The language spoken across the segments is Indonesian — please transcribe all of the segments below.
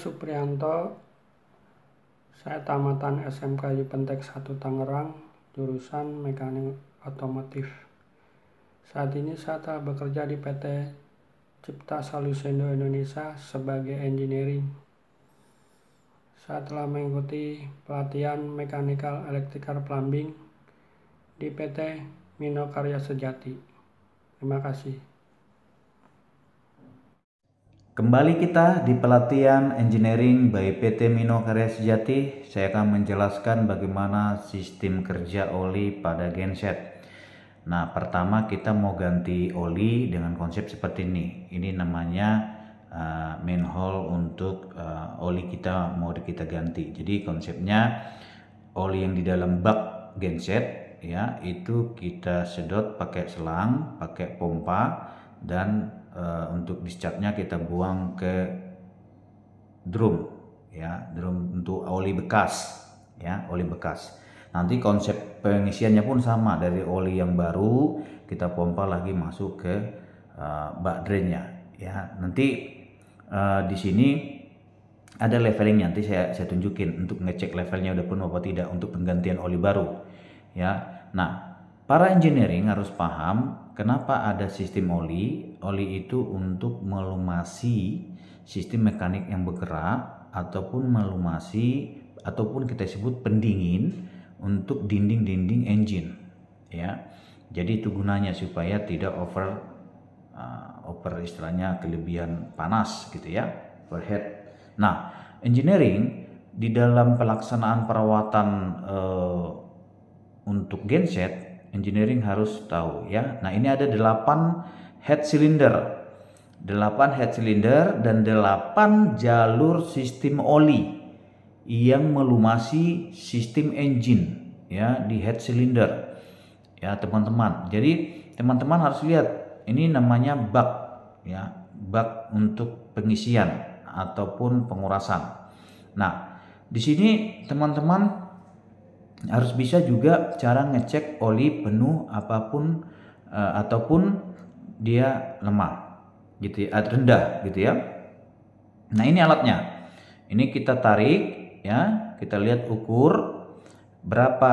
Supriyanto, saya tamatan SMK Yupentek 1 Tangerang, jurusan Mekanik Otomotif. Saat ini saya telah bekerja di PT Cipta Solusindo Indonesia sebagai engineering. Saya telah mengikuti pelatihan Mechanical Electrical Plumbing di PT Mino Karya Sejati. Terima kasih. Kembali kita di pelatihan engineering by PT Mino Karya Sejati. Saya akan menjelaskan bagaimana sistem kerja oli pada genset. Nah, pertama kita mau ganti oli dengan konsep seperti ini. Ini namanya manhole untuk oli kita mau kita ganti. Jadi konsepnya oli yang di dalam bak genset ya, itu kita sedot pakai selang, pakai pompa, dan untuk discharge-nya kita buang ke drum ya, drum untuk oli bekas ya, oli bekas. Nanti konsep pengisiannya pun sama, dari oli yang baru kita pompa lagi masuk ke bak drainnya ya. Nanti di sini ada levelingnya, nanti saya tunjukin untuk ngecek levelnya udah penuh apa tidak untuk penggantian oli baru ya. Nah, para engineering harus paham kenapa ada sistem oli. Oli itu untuk melumasi sistem mekanik yang bergerak ataupun melumasi ataupun kita sebut pendingin untuk dinding-dinding engine ya. Jadi itu gunanya supaya tidak over istilahnya kelebihan panas gitu ya, overheat. Nah, engineering di dalam pelaksanaan perawatan untuk genset, engineering harus tahu ya. Nah, ini ada 8 head cylinder, 8 head cylinder dan 8 jalur sistem oli yang melumasi sistem engine ya di head cylinder ya teman-teman. Jadi teman-teman harus lihat, ini namanya bak ya, bak untuk pengisian ataupun pengurasan. Nah, di sini teman-teman harus bisa juga cara ngecek oli penuh apapun ataupun dia lemah gitu ya, rendah gitu ya. Nah, ini alatnya. Ini kita tarik ya, kita lihat berapa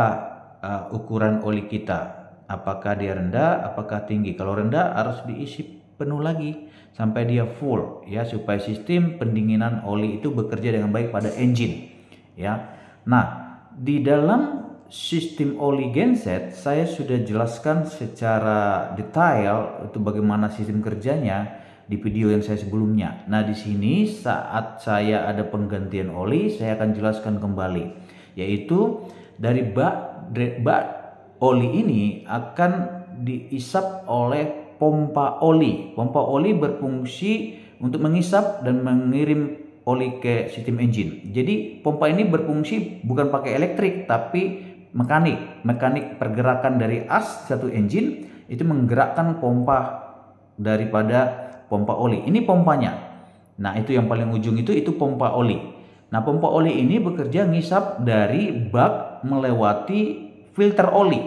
ukuran oli kita. Apakah dia rendah, apakah tinggi. Kalau rendah harus diisi penuh lagi sampai dia full ya, supaya sistem pendinginan oli itu bekerja dengan baik pada engine ya. Nah, di dalam sistem oli genset saya sudah jelaskan secara detail itu bagaimana sistem kerjanya di video yang saya sebelumnya. Nah, di sini saat saya ada penggantian oli saya akan jelaskan kembali, yaitu dari bak oli ini akan diisap oleh pompa oli. Pompa oli berfungsi untuk mengisap dan mengirim oli ke sistem engine. Jadi pompa ini berfungsi bukan pakai elektrik tapi mekanik pergerakan dari as satu engine itu menggerakkan pompa daripada pompa oli. Ini pompanya. Nah, itu yang paling ujung itu pompa oli. Nah, pompa oli ini bekerja ngisap dari bak melewati filter oli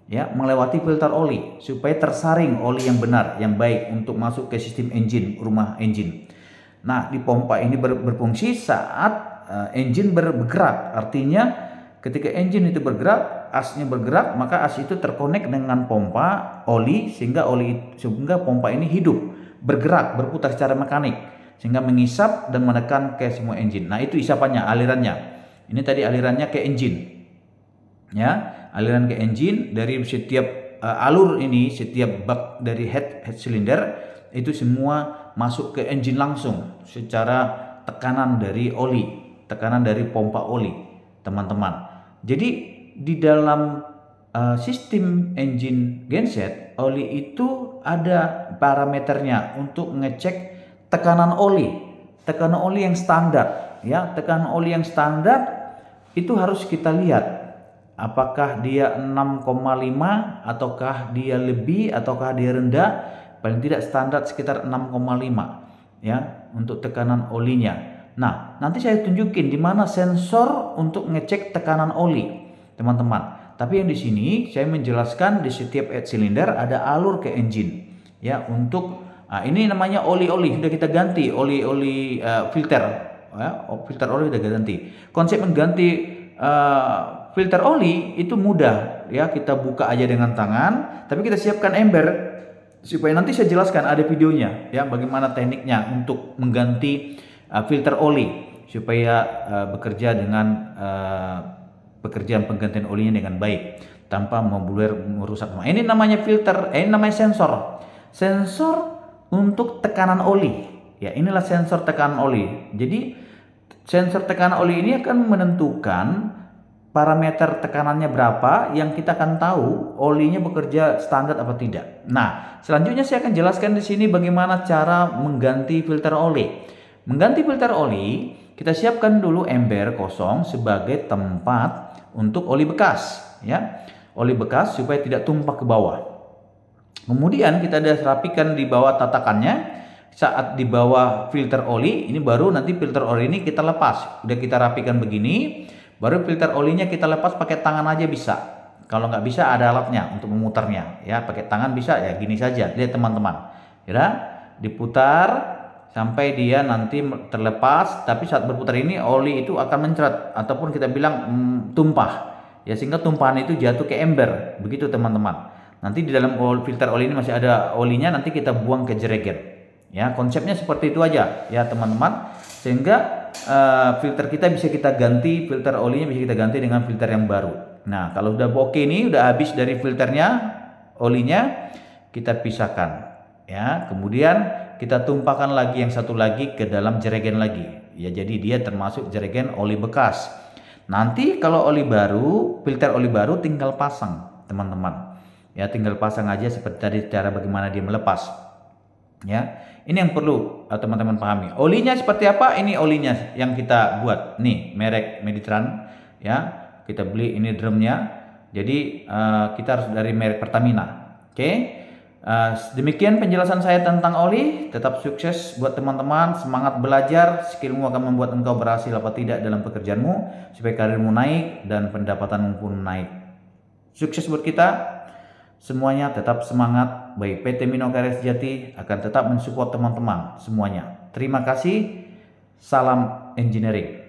ya, melewati filter oli supaya tersaring oli yang benar, yang baik untuk masuk ke sistem engine, rumah engine. Nah, di pompa ini berfungsi saat engine bergerak. Artinya ketika engine itu bergerak, asnya bergerak, maka as itu terkonek dengan pompa oli sehingga pompa ini hidup, bergerak, berputar secara mekanik sehingga mengisap dan menekan ke semua engine. Nah, itu isapannya, alirannya. Ini tadi alirannya ke engine. Ya, aliran ke engine dari setiap alur ini, setiap bak dari head cylinder itu semua masuk ke engine langsung secara tekanan dari oli, tekanan dari pompa oli, teman-teman. Jadi di dalam sistem engine genset oli itu ada parameternya untuk ngecek tekanan oli yang standar ya. Tekanan oli yang standar itu harus kita lihat apakah dia 6,5 ataukah dia lebih ataukah dia rendah. Paling tidak standar sekitar 6,5 ya untuk tekanan olinya. Nah, nanti saya tunjukin di mana sensor untuk ngecek tekanan oli, teman-teman. Tapi yang di sini saya menjelaskan di setiap head cylinder ada alur ke engine ya. Untuk ini namanya oli sudah kita ganti oli filter ya, filter oli udah ganti. Konsep mengganti filter oli itu mudah ya, kita buka aja dengan tangan, tapi kita siapkan ember supaya nanti saya jelaskan ada videonya ya bagaimana tekniknya untuk mengganti filter oli supaya bekerja dengan pekerjaan penggantian olinya dengan baik tanpa merusak. Ini namanya filter, ini namanya sensor. Sensor untuk tekanan oli. Ya, inilah sensor tekanan oli. Jadi sensor tekanan oli ini akan menentukan parameter tekanannya berapa yang kita akan tahu olinya bekerja standar apa tidak. Nah, selanjutnya saya akan jelaskan di sini bagaimana cara mengganti filter oli. Mengganti filter oli, kita siapkan dulu ember kosong sebagai tempat untuk oli bekas, ya. Oli bekas supaya tidak tumpah ke bawah. Kemudian kita rapikan di bawah tatakannya. Saat di bawah filter oli, ini baru nanti filter oli ini kita lepas. Udah kita rapikan begini, baru filter olinya kita lepas pakai tangan aja bisa. Kalau nggak bisa ada alatnya untuk memutarnya, ya pakai tangan bisa ya gini saja. Lihat teman-teman, ya diputar sampai dia nanti terlepas. Tapi saat berputar ini oli itu akan mencret ataupun kita bilang tumpah, ya sehingga tumpahan itu jatuh ke ember. Begitu teman-teman. Nanti di dalam filter oli ini masih ada olinya, nanti kita buang ke jerigen. Ya, konsepnya seperti itu aja ya teman-teman, sehingga filter kita bisa kita ganti, filter olinya bisa kita ganti dengan filter yang baru. Nah, kalau udah oke ini udah habis dari filternya, olinya kita pisahkan ya. Kemudian kita tumpahkan lagi yang satu lagi ke dalam jerigen lagi. Ya, jadi dia termasuk jerigen oli bekas. Nanti kalau oli baru, filter oli baru tinggal pasang, teman-teman. Ya, tinggal pasang aja seperti tadi cara bagaimana dia melepas. Ya. Ini yang perlu teman-teman pahami. Olinya seperti apa? Ini olinya yang kita buat. Nih, merek Meditran ya. Kita beli ini drumnya. Jadi kita harus dari merek Pertamina. Oke. Demikian penjelasan saya tentang oli. Tetap sukses buat teman-teman. Semangat belajar. Skillmu akan membuat engkau berhasil apa tidak dalam pekerjaanmu supaya karirmu naik dan pendapatanmu pun naik. Sukses buat kita. Semuanya tetap semangat. Baik, PT Mino Karya Sejati akan tetap mensupport teman-teman semuanya. Terima kasih. Salam engineering.